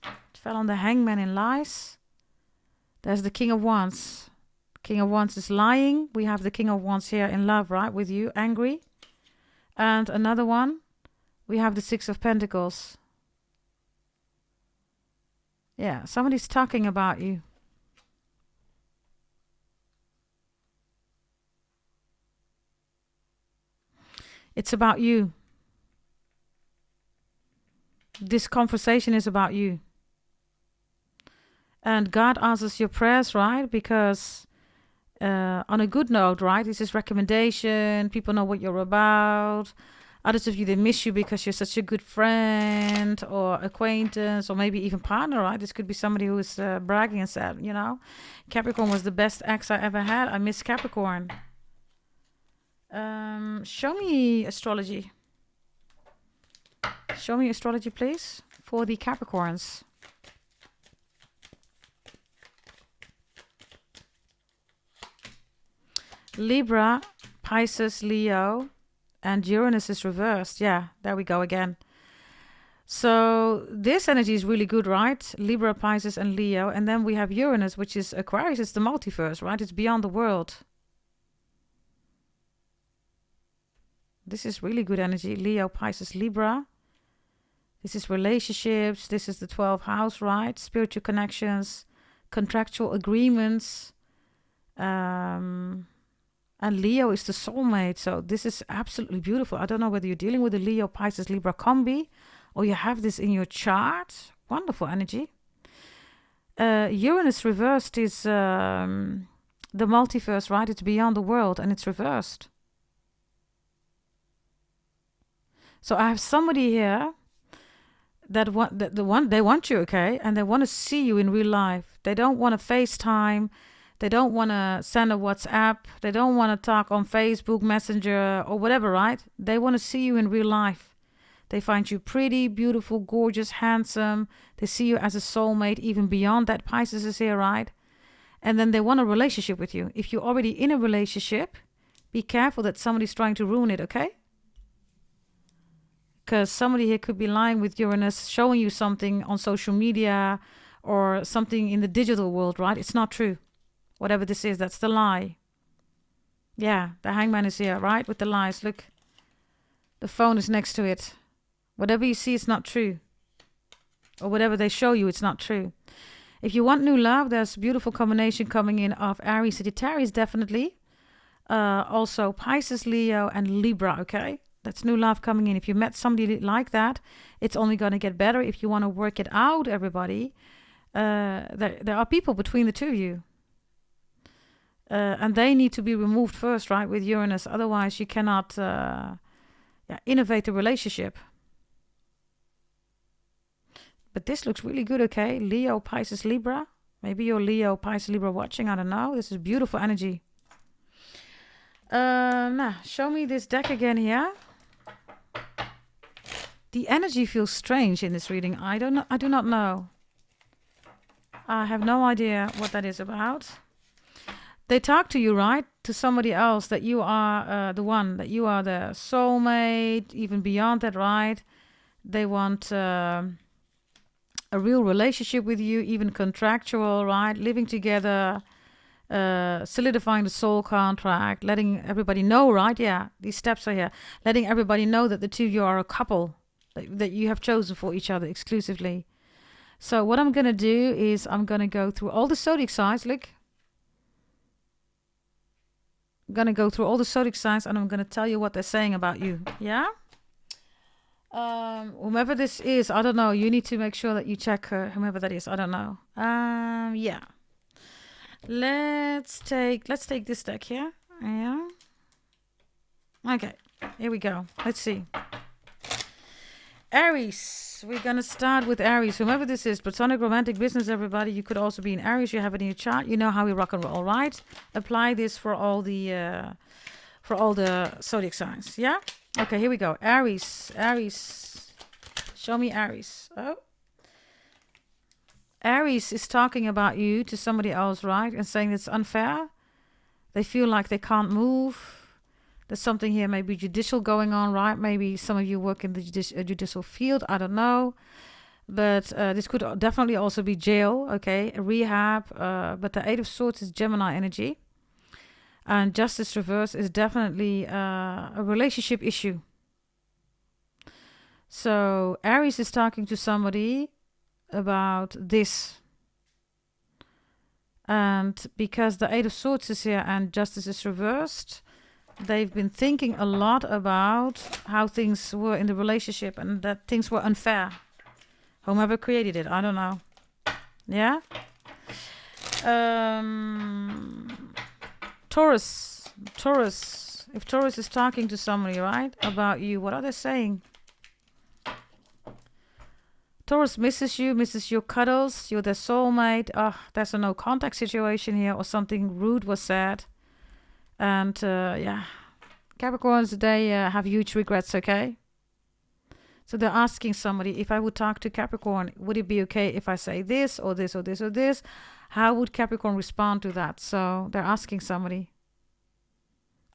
It fell on the Hangman in lies. There's the King of Wands. King of Wands is lying. We have the King of Wands here in love, right? With you, angry. And another one. We have the 6 of Pentacles. Yeah, somebody's talking about you. It's about you. This conversation is about you. And God answers your prayers, right? Because on a good note, right? This is recommendation. People know what you're about. Others of you, they miss you because you're such a good friend or acquaintance or maybe even partner, right? This could be somebody who is bragging and said, you know, Capricorn was the best ex I ever had. I miss Capricorn. Show me astrology. Show me astrology, please, for the Capricorns. Libra, Pisces, Leo, and Uranus is reversed. Yeah, there we go again. So this energy is really good, right? Libra, Pisces, and Leo. And then we have Uranus, which is Aquarius. It's the multiverse, right? It's beyond the world. This is really good energy. Leo, Pisces, Libra. This is relationships. This is the 12th house, right? Spiritual connections, contractual agreements. And Leo is the soulmate. So this is absolutely beautiful. I don't know whether you're dealing with a Leo, Pisces, Libra combi or you have this in your chart. Wonderful energy. Uranus reversed is the multiverse, right? It's beyond the world and it's reversed. So I have somebody here that they want you, okay, and they want to see you in real life. They don't want to FaceTime. They don't want to send a WhatsApp. They don't want to talk on Facebook, Messenger, or whatever, right? They want to see you in real life. They find you pretty, beautiful, gorgeous, handsome. They see you as a soulmate, even beyond that. Pisces is here, right? And then they want a relationship with you. If you're already in a relationship, be careful that somebody's trying to ruin it, okay? Because somebody here could be lying with Uranus, showing you something on social media or something in the digital world, right? It's not true. Whatever this is, that's the lie. Yeah, the hangman is here, right? With the lies. Look, the phone is next to it. Whatever you see, it's not true. Or whatever they show you, it's not true. If you want new love, there's a beautiful combination coming in of Aries, Sagittarius, definitely. Also Pisces, Leo, and Libra, okay? That's new love coming in. If you met somebody like that, it's only going to get better. If you want to work it out, everybody, there are people between the two of you. And they need to be removed first, right, with Uranus. Otherwise, you cannot innovate the relationship. But this looks really good, okay? Leo, Pisces, Libra. Maybe you're Leo, Pisces, Libra watching. I don't know. This is beautiful energy. Now, show me this deck again here. The energy feels strange in this reading. I do not know. I have no idea what that is about. They talk to you, right? To somebody else, that you are the one, that you are the soulmate, even beyond that, right? They want a real relationship with you, even contractual, right? Living together, solidifying the soul contract, letting everybody know, right? Yeah, these steps are here. Letting everybody know that the two of you are a couple, that you have chosen for each other exclusively. So what I'm going to do is I'm going to go through all the zodiac signs. Look. I'm going to go through all the zodiac signs and I'm going to tell you what they're saying about you. Yeah? Whomever this is, I don't know. You need to make sure that you check whomever that is. I don't know. Yeah. Let's take this deck here. Yeah. Okay. Here we go. Let's see. Aries. We're going to start with Aries. Whomever this is, platonic romantic business, everybody. You could also be in Aries. You have it in your chart. You know how we rock and roll, right? Apply this for all the zodiac signs. Yeah? Okay, here we go. Aries. Aries. Show me Aries. Oh. Aries is talking about you to somebody else, right? And saying it's unfair. They feel like they can't move. There's something here, maybe judicial going on, right? Maybe some of you work in the judicial field. I don't know. But this could definitely also be jail, okay? Rehab. But the Eight of Swords is Gemini energy. And Justice Reverse is definitely a relationship issue. So Aries is talking to somebody about this. And because the Eight of Swords is here and Justice is reversed, they've been thinking a lot about how things were in the relationship and that things were unfair. Whomever created it, I don't know. Yeah? Taurus. If Taurus is talking to somebody, right, about you, what are they saying? Taurus misses you, misses your cuddles. You're their soulmate. There's a no contact situation here or something rude was said. And yeah, Capricorns, they have huge regrets, okay? So they're asking somebody, if I would talk to Capricorn, would it be okay if I say this or this or this or this? How would Capricorn respond to that? So they're asking somebody.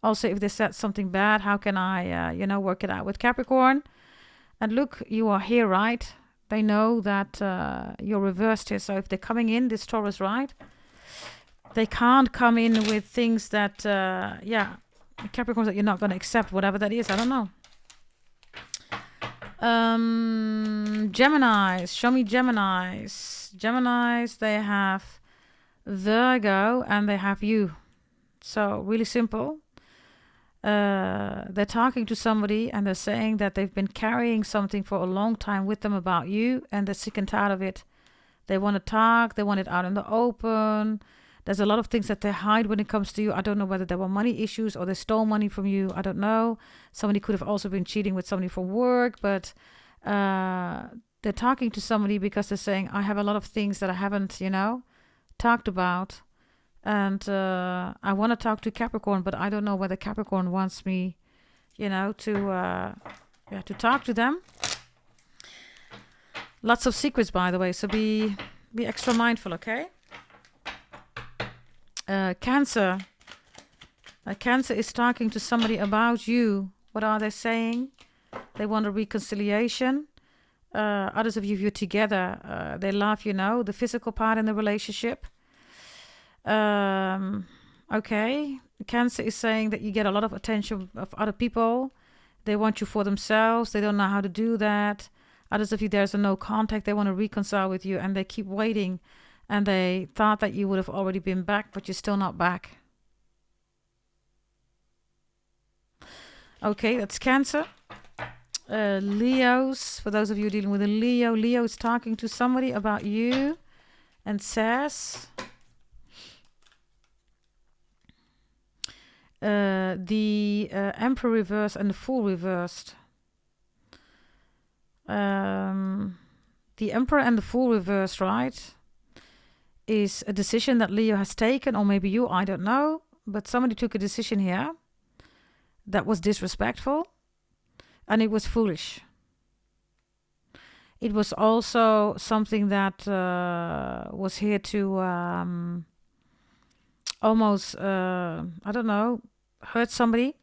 Also, if they said something bad, how can I, work it out with Capricorn? And look, you are here, right? They know that you're reversed here. So if they're coming in, this Taurus, right? They can't come in with things that, Capricorns that you're not going to accept, whatever that is. I don't know. Geminis. Show me Geminis. Geminis, they have Virgo and they have you. So really simple. They're talking to somebody and they're saying that they've been carrying something for a long time with them about you and they're sick and tired of it. They want to talk. They want it out in the open. There's a lot of things that they hide when it comes to you. I don't know whether there were money issues or they stole money from you. I don't know. Somebody could have also been cheating with somebody from work, but they're talking to somebody because they're saying, I have a lot of things that I haven't, talked about. And I want to talk to Capricorn, but I don't know whether Capricorn wants me, to talk to them. Lots of secrets, by the way, so be extra mindful, okay? Cancer. Cancer is talking to somebody about you. What are they saying? They want a reconciliation. Others of you're together. They love, the physical part in the relationship. Okay. Cancer is saying that you get a lot of attention of other people. They want you for themselves. They don't know how to do that. Others of you, there's a no contact. They want to reconcile with you and they keep waiting. And they thought that you would have already been back, but you're still not back. Okay, that's Cancer. Leos, for those of you dealing with a Leo, Leo is talking to somebody about you and says the Emperor reversed and the Fool reversed. The Emperor and the Fool reversed, right, is a decision that Leo has taken, or maybe you, I don't know, but somebody took a decision here that was disrespectful and it was foolish. It was also something that was here to almost, hurt somebody,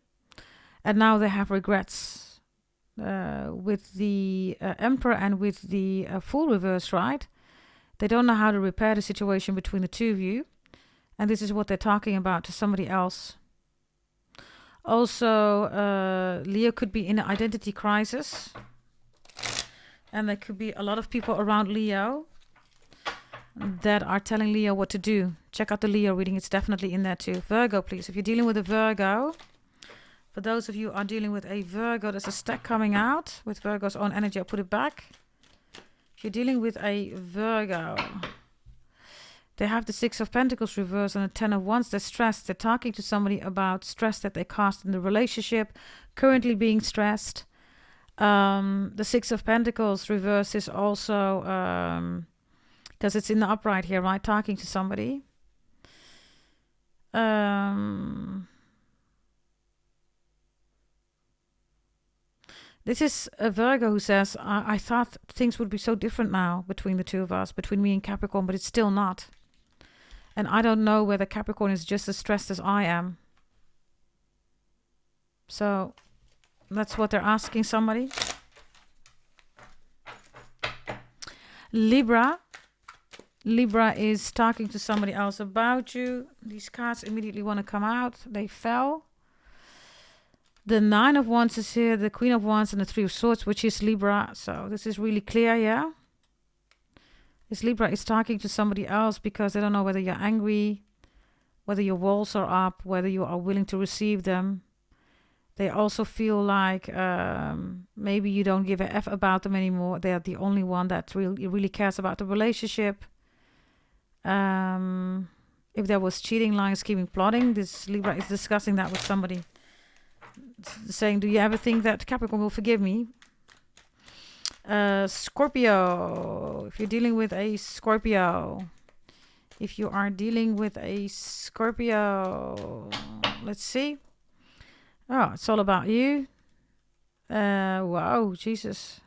and now they have regrets. With the Emperor and with the Fool reverse, right? They don't know how to repair the situation between the two of you, and this is what they're talking about to somebody else. Also, Leo could be in an identity crisis, and there could be a lot of people around Leo that are telling Leo what to do. Check out the Leo reading, it's definitely in there too. Virgo, please. If you're dealing with a Virgo, for those of you who are dealing with a Virgo, there's a stack coming out with Virgo's own energy. I'll put it back. If you're dealing with a Virgo, they have the Six of Pentacles reversed and the Ten of Wands. They're stressed. They're talking to somebody about stress that they caused in the relationship, currently being stressed. The Six of Pentacles reverse is also, because it's in the upright here, right? Talking to somebody. This is a Virgo who says, I thought things would be so different now between the two of us, between me and Capricorn, but it's still not. And I don't know whether Capricorn is just as stressed as I am. So that's what they're asking somebody. Libra. Libra is talking to somebody else about you. These cards immediately want to come out. They fell. The Nine of Wands is here, the Queen of Wands, and the Three of Swords, which is Libra. So this is really clear, yeah? This Libra is talking to somebody else because they don't know whether you're angry, whether your walls are up, whether you are willing to receive them. They also feel like maybe you don't give a F about them anymore. They are the only one that really cares about the relationship. If there was cheating, lying, scheming, plotting, this Libra is discussing that with somebody. Saying, do you ever think that Capricorn will forgive me? Scorpio. If you're dealing with a Scorpio. If you are dealing with a Scorpio. Let's see. Oh, it's all about you. Wow, Jesus.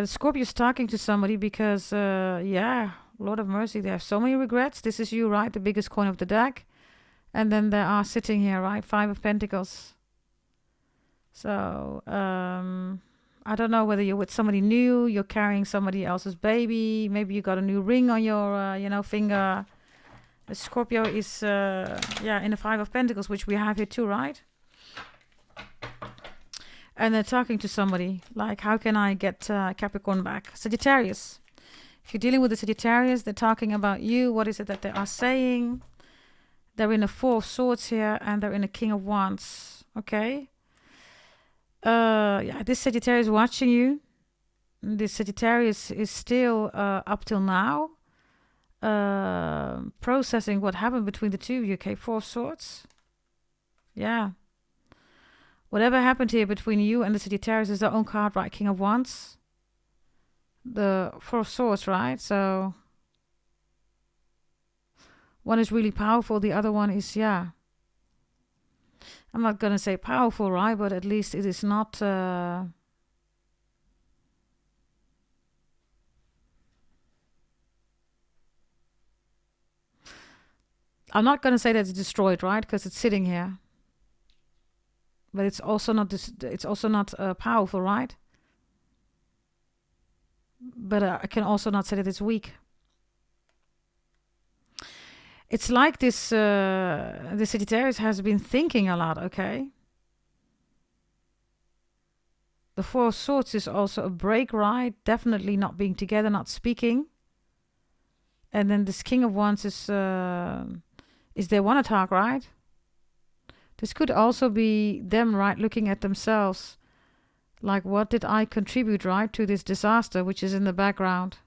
Scorpio's talking to somebody because, Lord of mercy, they have so many regrets. This is you, right? The biggest coin of the deck. And then they are sitting here, right? Five of Pentacles. So, I don't know whether you're with somebody new, you're carrying somebody else's baby. Maybe you got a new ring on your, finger. The Scorpio is, in the Five of Pentacles, which we have here too, right? And they're talking to somebody, like, how can I get Capricorn back? Sagittarius. If you're dealing with a Sagittarius, they're talking about you. What is it that they are saying? They're in a Four of Swords here, and they're in a King of Wands. Okay. This Sagittarius is watching you. This Sagittarius is still, up till now, processing what happened between the two of you. Okay, Four of Swords. Yeah. Whatever happened here between you and the Sagittarius is their own card, right? King of Wands. The Four of Swords, right? So One is really powerful. The other one is, yeah, I'm not going to say powerful, right? But at least it is not... I'm not going to say that it's destroyed, right? Because it's sitting here. But it's also not powerful, right? But I can also not say that it's weak. It's like this the Sagittarius has been thinking a lot, okay? The Four of Swords is also a break, right? Definitely not being together, not speaking. And then this King of Wands is they want to talk, right? This could also be them, right, looking at themselves. Like, what did I contribute, right, to this disaster, which is in the background?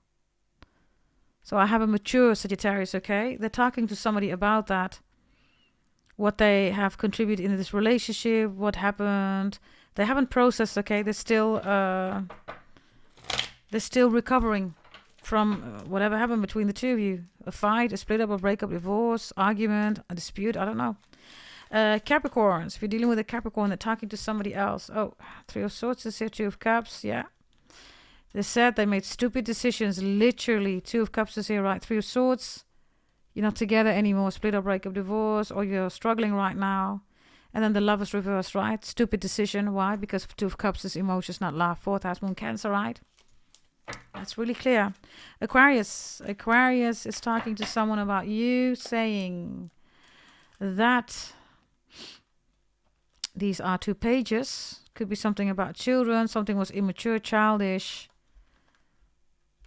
So I have a mature Sagittarius, okay? They're talking to somebody about that. What they have contributed in this relationship, what happened. They haven't processed, okay? They're still recovering from whatever happened between the two of you. A fight, a split up, a breakup, divorce, argument, a dispute, I don't know. Capricorns, if you're dealing with a Capricorn, they're talking to somebody else. Oh, Three of Swords is here, Two of Cups, yeah. They said they made stupid decisions, literally. Two of Cups is here, right? Three of Swords, you're not together anymore, split up, breakup, divorce, or you're struggling right now. And then the Love is reversed, right? Stupid decision, why? Because Two of Cups is emotions, not love. Fourth house, Moon, Cancer, right? That's really clear. Aquarius is talking to someone about you, saying that these are 2 pages. Could be something about children. Something was immature, childish.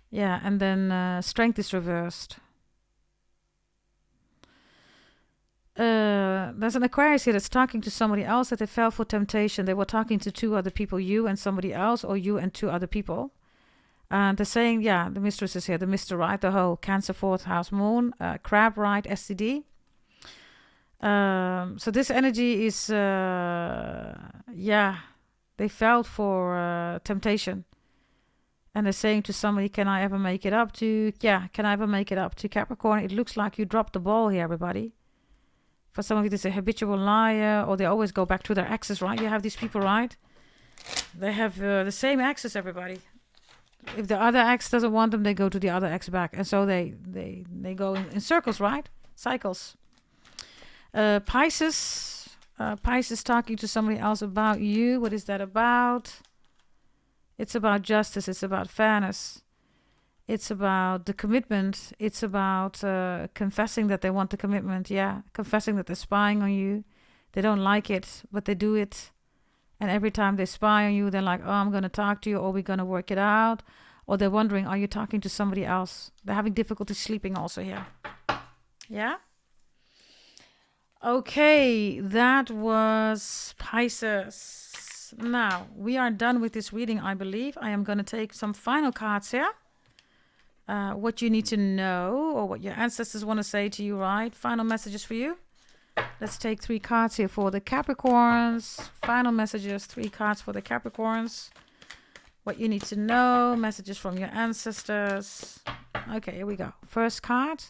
Yeah, and then Strength is reversed. There's an Aquarius here that's talking to somebody else that they fell for temptation. They were talking to 2 other people, you and somebody else, or you and 2 other people. And they're saying, yeah, the mistress is here, the Mr. Right, the whole Cancer, 4th house, Moon, Crab, right, STD. So this energy is, yeah, they felt for temptation. And they're saying to somebody, can I ever make it up to, Capricorn? It looks like you dropped the ball here, everybody. For some of you, this is a habitual liar, or they always go back to their exes, right? You have these people, right? They have the same exes, everybody. If the other ex doesn't want them, they go to the other ex back. And so they go in circles, right? Cycles. Pisces talking to somebody else about you. What is that about? It's about justice. It's about fairness. It's about the commitment. It's about confessing that they want the commitment. Yeah, confessing that they're spying on you. They don't like it, but they do it. And every time they spy on you, they're like, oh, I'm going to talk to you, or we're going to work it out. Or they're wondering, are you talking to somebody else? They're having difficulty sleeping also here. Yeah? Okay, that was Pisces. Now, we are done with this reading, I believe. I am going to take some final cards here. What you need to know, or what your ancestors want to say to you, right? Final messages for you. Let's take 3 cards here for the Capricorns. Final messages, 3 cards for the Capricorns. What you need to know, messages from your ancestors. Okay, here we go. First card.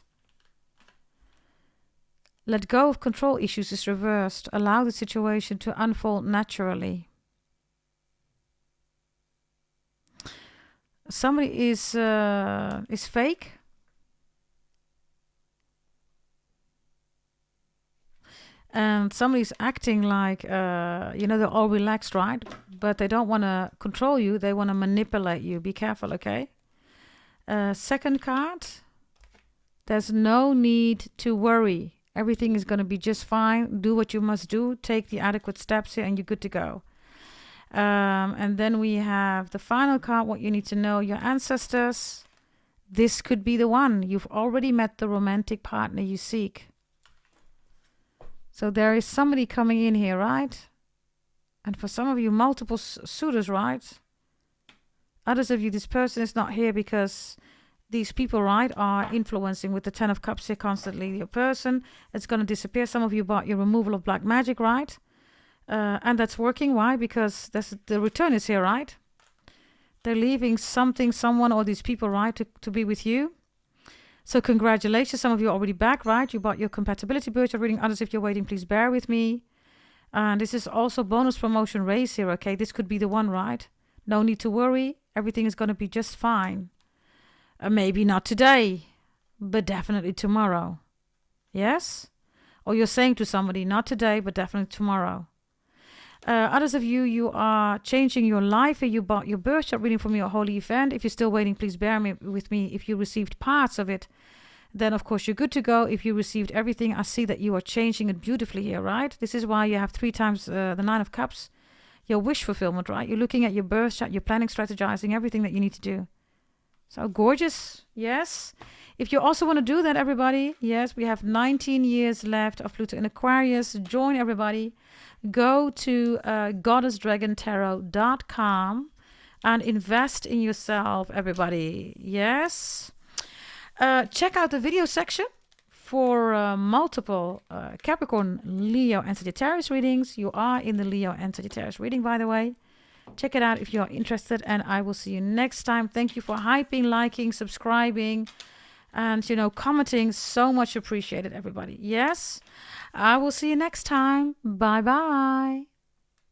Let go of control issues is reversed. Allow the situation to unfold naturally. Somebody is fake. And somebody's acting like, they're all relaxed, right? But they don't want to control you. They want to manipulate you. Be careful, okay? Second card. There's no need to worry. Everything is going to be just fine. Do what you must do. Take the adequate steps here and you're good to go. And then we have the final card. What you need to know, your ancestors. This could be the one. You've already met the romantic partner you seek. So there is somebody coming in here, right? And for some of you, multiple suitors, right? Others of you, this person is not here because these people, right, are influencing with the 10 of Cups here constantly. Your person is going to disappear. Some of you bought your removal of black magic, right? And that's working. Why? Because the return is here, right? They're leaving something, someone, or these people, right, to be with you. So congratulations. Some of you are already back, right? You bought your compatibility birth chart reading. Others, if you're waiting, please bear with me. And this is also bonus promotion raise here, okay? This could be the one, right? No need to worry. Everything is going to be just fine. Maybe not today, but definitely tomorrow. Yes? Or you're saying to somebody, not today, but definitely tomorrow. Others of you, you are changing your life and you bought your birth chart reading from your holy event. If you're still waiting, please bear with me. If you received parts of it, then of course you're good to go. If you received everything, I see that you are changing it beautifully here, right? This is why you have 3 times the 9 of Cups. Your wish fulfillment, right? You're looking at your birth chart, you're planning, strategizing, everything that you need to do. So gorgeous, yes. If you also want to do that, everybody, yes, we have 19 years left of Pluto in Aquarius. Join everybody. Go to goddessdragontarot.com and invest in yourself, everybody. Yes. Check out the video section for multiple Capricorn, Leo, and Sagittarius readings. You are in the Leo and Sagittarius reading, by the way. Check it out if you're interested, and I will see you next time. Thank you for hyping, liking, subscribing, and, commenting. So much appreciated, everybody. Yes, I will see you next time. Bye-bye.